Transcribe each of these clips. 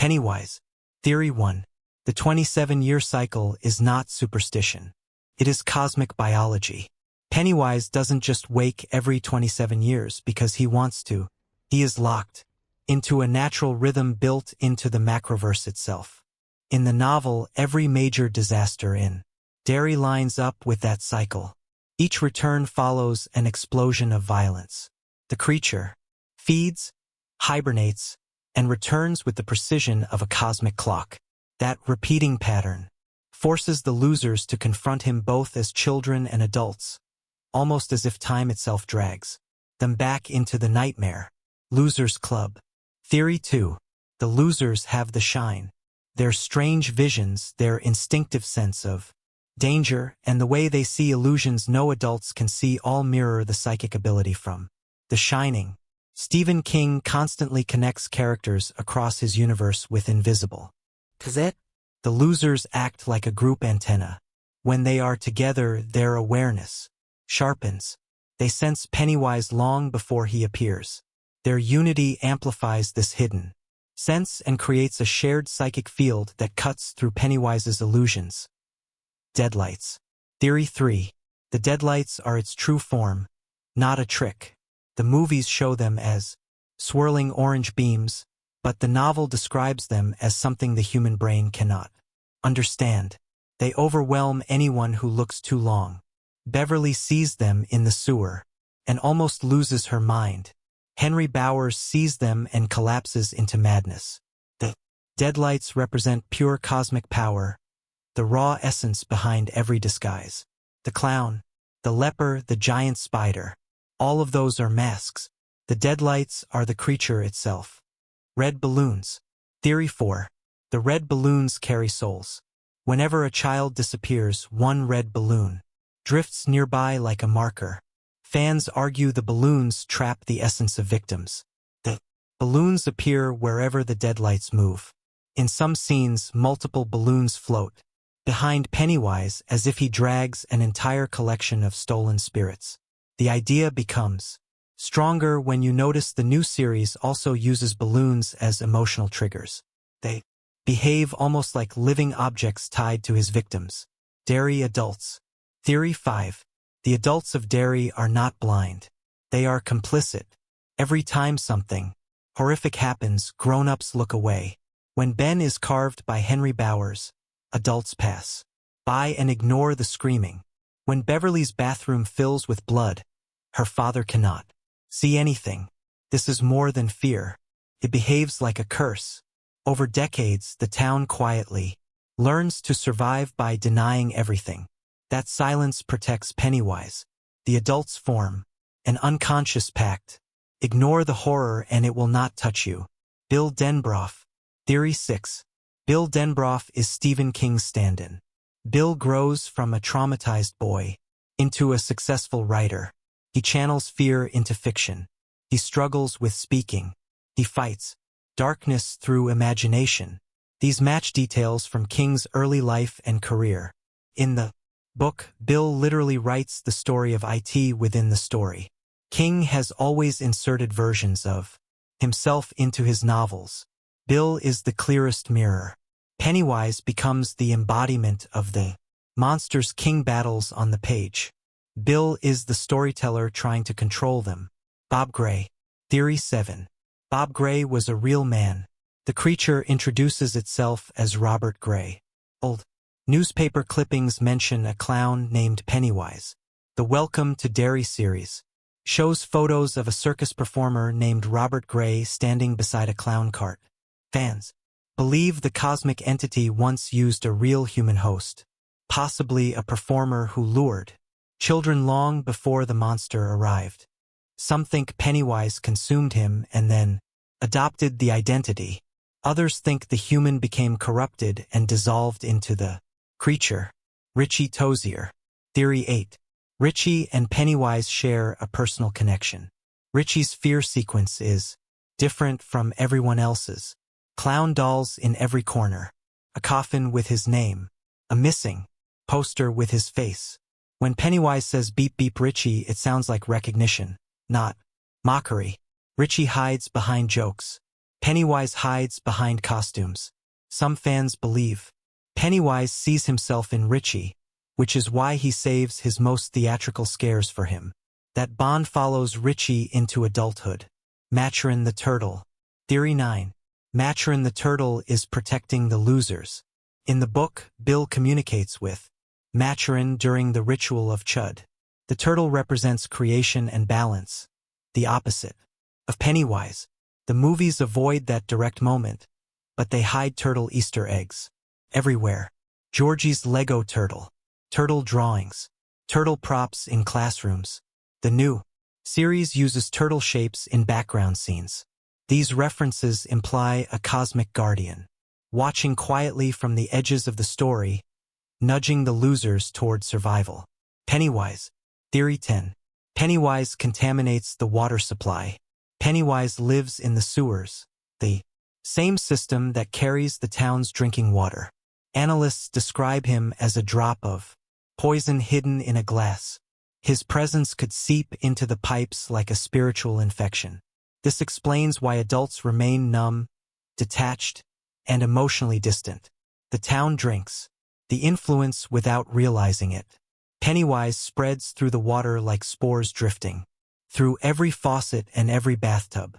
Pennywise. Theory 1. The 27-year cycle is not superstition. It is cosmic biology. Pennywise doesn't just wake every 27 years because he wants to. He is locked into a natural rhythm built into the macroverse itself. In the novel, every major disaster in Derry lines up with that cycle. Each return follows an explosion of violence. The creature feeds, hibernates, and returns with the precision of a cosmic clock. That repeating pattern forces the losers to confront him both as children and adults, almost as if time itself drags them back into the nightmare. Losers Club. Theory 2. The losers have the shine. Their strange visions, their instinctive sense of danger, and the way they see illusions no adults can see all mirror the psychic ability from The Shining. Stephen King constantly connects characters across his universe with invisible. The losers act like a group antenna. When they are together, their awareness sharpens. They sense Pennywise long before he appears. Their unity amplifies this hidden sense and creates a shared psychic field that cuts through Pennywise's illusions. Deadlights. Theory 3. The deadlights are its true form, not a trick. The movies show them as swirling orange beams, but the novel describes them as something the human brain cannot understand. They overwhelm anyone who looks too long. Beverly sees them in the sewer and almost loses her mind. Henry Bowers sees them and collapses into madness. The deadlights represent pure cosmic power, the raw essence behind every disguise. The clown, the leper, the giant spider. All of those are masks. The deadlights are the creature itself. Red balloons. Theory 4. The red balloons carry souls. Whenever a child disappears, one red balloon drifts nearby like a marker. Fans argue the balloons trap the essence of victims. The balloons appear wherever the deadlights move. In some scenes, multiple balloons float behind Pennywise as if he drags an entire collection of stolen spirits. The idea becomes stronger when you notice the new series also uses balloons as emotional triggers. They behave almost like living objects tied to his victims. Derry adults. Theory 5. The adults of Derry are not blind. They are complicit. Every time something horrific happens, grown-ups look away. When Ben is carved by Henry Bowers, adults pass by and ignore the screaming. When Beverly's bathroom fills with blood, her father cannot see anything. This is more than fear. It behaves like a curse. Over decades, the town quietly learns to survive by denying everything. That silence protects Pennywise. The adults form an unconscious pact. Ignore the horror and it will not touch you. Bill Denbrough. Theory 6. Bill Denbrough is Stephen King's stand-in. Bill grows from a traumatized boy into a successful writer. He channels fear into fiction. He struggles with speaking. He fights darkness through imagination. These match details from King's early life and career. In the book, Bill literally writes the story of it within the story. King has always inserted versions of himself into his novels. Bill is the clearest mirror. Pennywise becomes the embodiment of the monsters King battles on the page. Bill is the storyteller trying to control them. Bob Gray. Theory 7. Bob Gray was a real man. The creature introduces itself as Robert Gray. Old newspaper clippings mention a clown named Pennywise. The Welcome to Derry series shows photos of a circus performer named Robert Gray standing beside a clown cart. Fans believe the cosmic entity once used a real human host, possibly a performer who lured children long before the monster arrived. Some think Pennywise consumed him and then adopted the identity. Others think the human became corrupted and dissolved into the creature. Richie Tozier. Theory 8. Richie and Pennywise share a personal connection. Richie's fear sequence is different from everyone else's. Clown dolls in every corner. A coffin with his name. A missing poster with his face. When Pennywise says beep beep Richie, it sounds like recognition, not mockery. Richie hides behind jokes. Pennywise hides behind costumes. Some fans believe Pennywise sees himself in Richie, which is why he saves his most theatrical scares for him. That Bond follows Richie into adulthood. Maturin the Turtle. Theory 9. Maturin the Turtle is protecting the losers. In the book, Bill communicates with Maturin during the ritual of Chud. The turtle represents creation and balance, the opposite of Pennywise. The movies avoid that direct moment, but they hide turtle Easter eggs everywhere. Georgie's Lego turtle, turtle drawings, turtle props in classrooms. The new series uses turtle shapes in background scenes. These references imply a cosmic guardian, watching quietly from the edges of the story, nudging the losers toward survival. Pennywise. Theory 10. Pennywise contaminates the water supply. Pennywise lives in the sewers, the same system that carries the town's drinking water. Analysts describe him as a drop of poison hidden in a glass. His presence could seep into the pipes like a spiritual infection. This explains why adults remain numb, detached, and emotionally distant. The town drinks the influence without realizing it. Pennywise spreads through the water like spores drifting, through every faucet and every bathtub.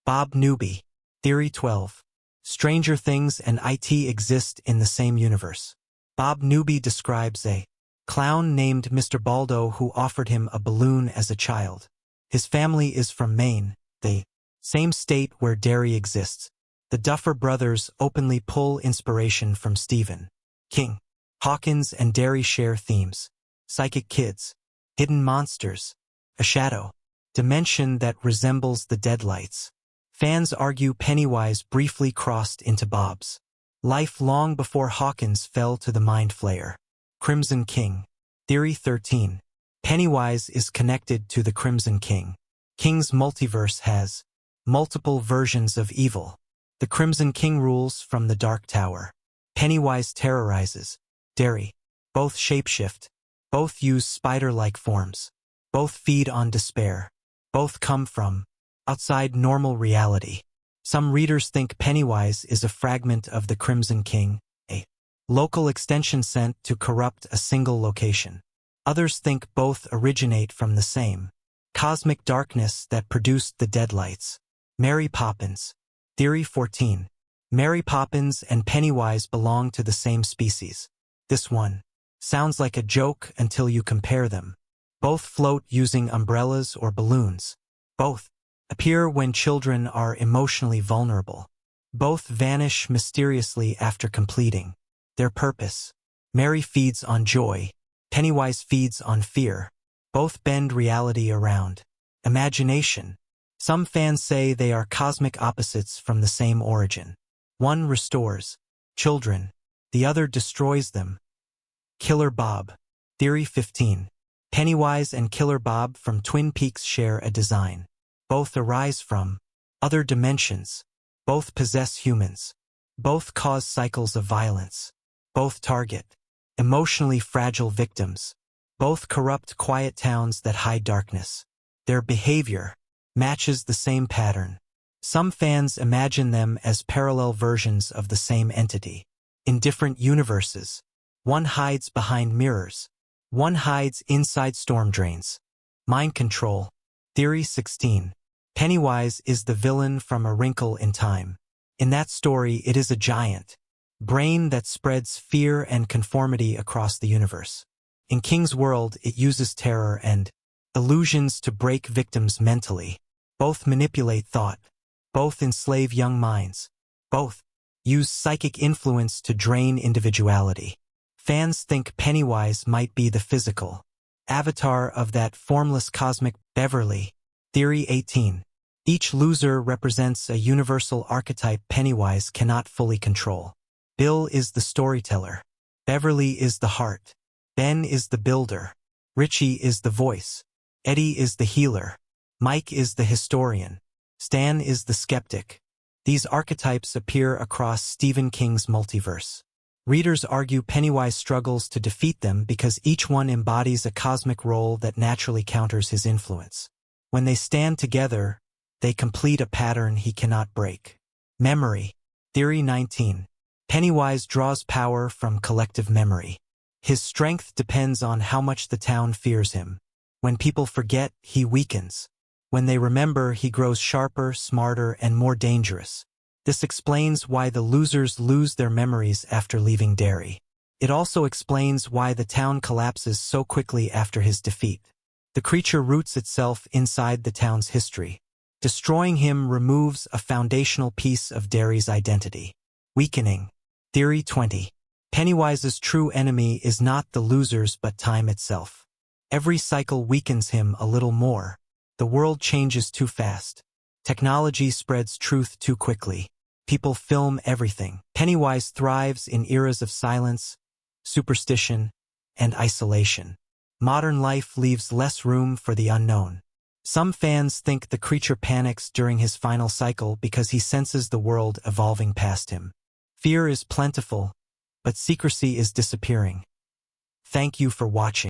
Bob Newby. Theory 12. Stranger Things and IT exist in the same universe. Bob Newby describes a clown named Mr. Baldo who offered him a balloon as a child. His family is from Maine, the same state where Derry exists. The Duffer Brothers openly pull inspiration from Stephen King. Hawkins and Derry share themes. Psychic kids, hidden monsters, a shadow, dimension that resembles the Deadlights. Fans argue Pennywise briefly crossed into Bob's life long before Hawkins fell to the Mind Flayer. Crimson King. Theory 13. Pennywise is connected to the Crimson King. King's multiverse has multiple versions of evil. The Crimson King rules from the Dark Tower. Pennywise terrorizes Derry. Both shapeshift. Both use spider-like forms. Both feed on despair. Both come from outside normal reality. Some readers think Pennywise is a fragment of the Crimson King, a local extension sent to corrupt a single location. Others think both originate from the same cosmic darkness that produced the Deadlights. Mary Poppins. Theory 14. Mary Poppins and Pennywise belong to the same species. This one sounds like a joke until you compare them. Both float using umbrellas or balloons. Both appear when children are emotionally vulnerable. Both vanish mysteriously after completing their purpose. Mary feeds on joy. Pennywise feeds on fear. Both bend reality around imagination. Some fans say they are cosmic opposites from the same origin. One restores children. The other destroys them. Killer Bob. Theory 15. Pennywise and Killer Bob from Twin Peaks share a design. Both arise from other dimensions. Both possess humans. Both cause cycles of violence. Both target emotionally fragile victims. Both corrupt quiet towns that hide darkness. Their behavior matches the same pattern. Some fans imagine them as parallel versions of the same entity. In different universes, one hides behind mirrors. One hides inside storm drains. Mind control. Theory 16. Pennywise is the villain from A Wrinkle in Time. In that story, it is a giant brain that spreads fear and conformity across the universe. In King's world, it uses terror and illusions to break victims mentally. Both manipulate thought. Both enslave young minds. Both use psychic influence to drain individuality. Fans think Pennywise might be the physical avatar of that formless cosmic Beverly. Theory 18. Each loser represents a universal archetype Pennywise cannot fully control. Bill is the storyteller. Beverly is the heart. Ben is the builder. Richie is the voice. Eddie is the healer. Mike is the historian. Stan is the skeptic. These archetypes appear across Stephen King's multiverse. Readers argue Pennywise struggles to defeat them because each one embodies a cosmic role that naturally counters his influence. When they stand together, they complete a pattern he cannot break. Memory. Theory 19. Pennywise draws power from collective memory. His strength depends on how much the town fears him. When people forget, he weakens. When they remember, he grows sharper, smarter, and more dangerous. This explains why the losers lose their memories after leaving Derry. It also explains why the town collapses so quickly after his defeat. The creature roots itself inside the town's history. Destroying him removes a foundational piece of Derry's identity. Weakening. Theory 20. Pennywise's true enemy is not the losers but time itself. Every cycle weakens him a little more. The world changes too fast. Technology spreads truth too quickly. People film everything. Pennywise thrives in eras of silence, superstition, and isolation. Modern life leaves less room for the unknown. Some fans think the creature panics during his final cycle because he senses the world evolving past him. Fear is plentiful, but secrecy is disappearing. Thank you for watching.